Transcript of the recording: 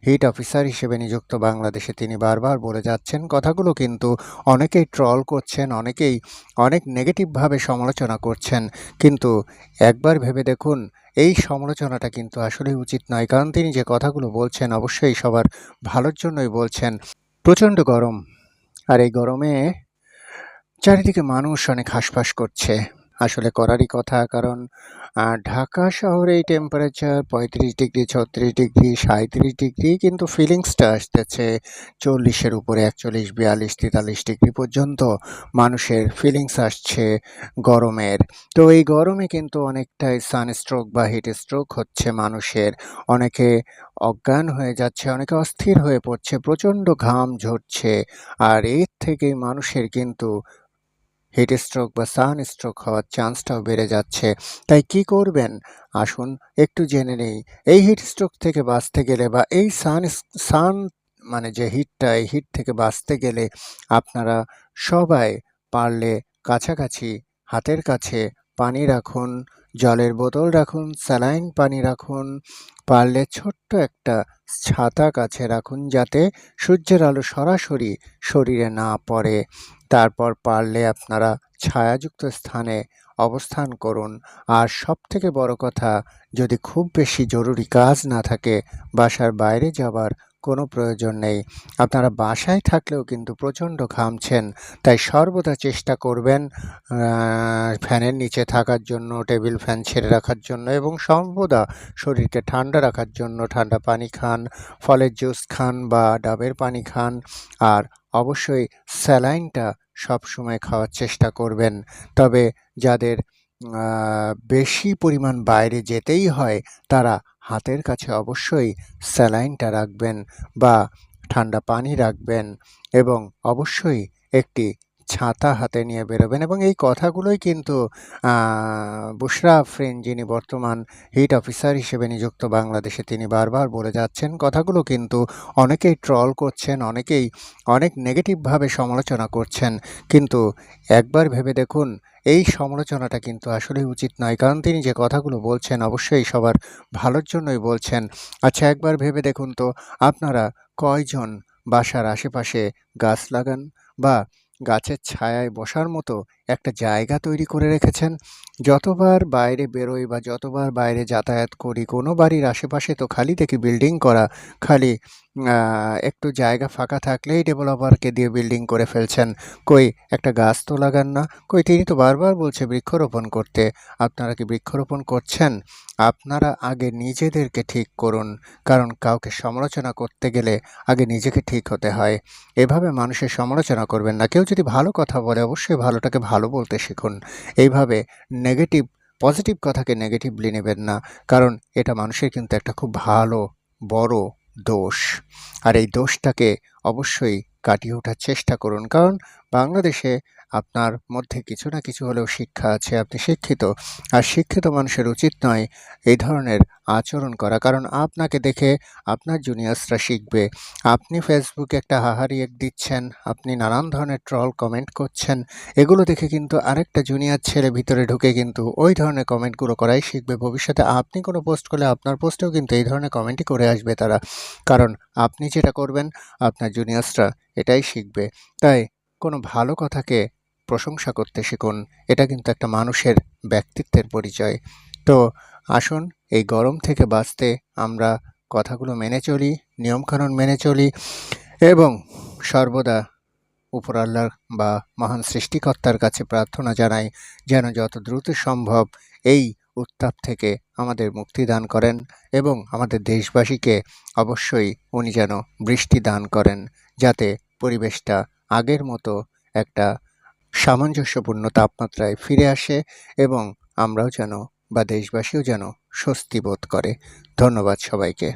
Hit officer হিসেবে নিযুক্ত বাংলাদেশে তিনি বারবার বলে যাচ্ছেন। কথাগুলো কিন্তু অনেকেই ট্রল করছেন, অনেকেই অনেক নেগেটিভভাবে সমালোচনা করছেন। কিন্তু একবার ভেবে দেখুন, এই সমালোচনাটা কিন্তু আসলেই উচিত নয়। কারণ তিনি যে কথাগুলো বলছেন অবশ্যই সবার ভালোর জন্যই বলছেন। প্রচণ্ড গরম, আর এই গরমে চারিদিকে মানুষ অনেক হাঁসফাঁস করছে। আসলে করারই কথা, কারণ ঢাকা শহরে এই টেম্পারেচার ৩৫ ডিগ্রি, ৩৬ ডিগ্রি, ৩৭ ডিগ্রি, কিন্তু ফিলিংসটা আসতেছে ৪০-এর উপরে, ৪১, ৪২, ৪৩ ডিগ্রি পর্যন্ত মানুষের ফিলিংস আসছে গরমের। তো এই গরমে কিন্তু অনেকটাই সানস্ট্রোক বা হিট স্ট্রোক হচ্ছে মানুষের। অনেকে অজ্ঞান হয়ে যাচ্ছে, অনেকে অস্থির হয়ে পড়ছে, প্রচণ্ড ঘাম ঝরছে। আর এর থেকেই মানুষের কিন্তু হিট স্ট্রোক বা সানস্ট্রোক হওয়ার চান্সটাও বেড়ে যাচ্ছে। তাই কি করবেন? আসুন একটু জেনে নেই। এই হিট স্ট্রোক থেকে বাঁচতে গেলে বা এই সান মানে যে হিটটা, এই হিট থেকে বাঁচতে গেলে আপনারা সবাই পারলে কাছাকাছি হাতের কাছে পানি রাখুন, জলের বোতল রাখুন, স্যালাইন পানি রাখুন, পারলে ছোট্ট একটা ছাতা কাছে রাখুন যাতে সূর্যের আলো সরাসরি শরীরে না পড়ে। তারপর পারলে আপনারা ছায়াযুক্ত স্থানে অবস্থান করুন। আর সবথেকে বড় কথা, যদি খুব বেশি জরুরি কাজ না থাকে, বাসার বাইরে যাবার কোনো প্রয়োজন নেই। আপনারা বাসায় থাকলেও কিন্তু প্রচণ্ড ঘামছেন, তাই সর্বদা চেষ্টা করবেন ফ্যানের নিচে থাকার জন্য, টেবিল ফ্যান ছেড়ে রাখার জন্য, এবং সর্বদা শরীরকে ঠান্ডা রাখার জন্য ঠান্ডা পানি খান, ফলের জুস খান বা ডাবের পানি খান। আর অবশ্যই স্যালাইনটা সবসময় খাওয়ার চেষ্টা করবেন। তবে যাদের বেশি পরিমাণ বাইরে যেতেই হয়, তারা হাতের কাছে অবশ্যই স্যালাইনটা রাখবেন বা ঠান্ডা পানি রাখবেন, এবং অবশ্যই একটি ছাতা হাতে নিয়ে বেরোবেন। এবং এই কথাগুলোই কিন্তু বুশরা আফরিন, যিনি বর্তমান হিট অফিসার হিসেবে নিযুক্ত বাংলাদেশে, তিনি বারবার বলে যাচ্ছেন। কথাগুলো কিন্তু অনেকেই ট্রল করছেন, অনেকেই অনেক নেগেটিভভাবে সমালোচনা করছেন। কিন্তু একবার ভেবে দেখুন, এই সমালোচনাটা কিন্তু আসলেই উচিত নয়। কারণ তিনি যে কথাগুলো বলছেন অবশ্যই সবার ভালোর জন্যই বলছেন। আচ্ছা, একবার ভেবে দেখুন তো, আপনারা কয়জন বাসার আশেপাশে গাছ লাগান বা গাছের ছায়ায় বসার মতো একটা জায়গা তৈরি করে রেখেছেন? যতবার বাইরে বেরোই বা যতবার বাইরে যাতায়াত করি, কোনো বাড়ির আশেপাশে তো খালি দেখি বিল্ডিং করা। খালি একটু জায়গা ফাঁকা থাকলেই ডেভেলপারকে দিয়ে বিল্ডিং করে ফেলছেন। কই একটা গাছ তো লাগান না? কই তিনি তো বারবার বলছে বৃক্ষরোপণ করতে। আপনারা কি বৃক্ষরোপণ করছেন? আপনারা আগে নিজেদেরকে ঠিক করুন, কারণ কাউকে সমালোচনা করতে গেলে আগে নিজেকে ঠিক হতে হয়। এভাবে মানুষের সমালোচনা করবেন না। কেউ যদি ভালো কথা বলে অবশ্যই ভালোটাকে ভালো বলতে শিখুন। এইভাবে পজিটিভ কথাকে নেগেটিভলি নেবেন না, কারণ এটা মানুষের কিন্তু একটা খুব ভালো বড় দোষ। আর এই দোষটাকে অবশ্যই কাটিয়ে ওঠার চেষ্টা করুন, কারণ বাংলাদেশে আপনার মধ্যে কিছু না কিছু হলেও শিক্ষা আছে, আপনি শিক্ষিত। আর শিক্ষিত মানুষের উচিত নয় এই ধরনের আচরণ করা, কারণ আপনাকে দেখে আপনার জুনিয়র্সরা শিখবে। আপনি ফেসবুকে একটা হাহা রিয়েক্ট দিচ্ছেন, আপনি নানান ধরনের ট্রল কমেন্ট করছেন, এগুলো দেখে কিন্তু আরেকটা জুনিয়র ছেলে ভিতরে ঢুকে কিন্তু ওই ধরনের কমেন্টগুলো করাই শিখবে। ভবিষ্যতে আপনি কোনো পোস্ট করলে আপনার পোস্টেও কিন্তু এই ধরনের কমেন্টই করে আসবে তারা, কারণ আপনি যেটা করবেন আপনার জুনিয়র্সরা এটাই শিখবে। তাই কোনো ভালো কথাকে প্রশংসা করতে শিখুন। এটা কিন্তু একটা মানুষের ব্যক্তিত্বের পরিচয়। তো আসুন এই গরম থেকে বাঁচতে আমরা কথাগুলো মেনে চলি, নিয়মকানুন মেনে চলি, এবং সর্বদা উপর আল্লাহর বা মহান সৃষ্টিকর্তার কাছে প্রার্থনা জানাই যেন যত দ্রুত সম্ভব এই উত্তাপ থেকে আমাদের মুক্তি দান করেন, এবং আমাদের দেশবাসীকে অবশ্যই উনি যেন বৃষ্টি দান করেন, যাতে পরিবেশটা আগের মতো একটা সামঞ্জস্যপূর্ণ তাপমাত্রায় ফিরে আসে, এবং আমরাও যেন বা দেশবাসীও যেন স্বস্তি বোধ করে। ধন্যবাদ সবাইকে।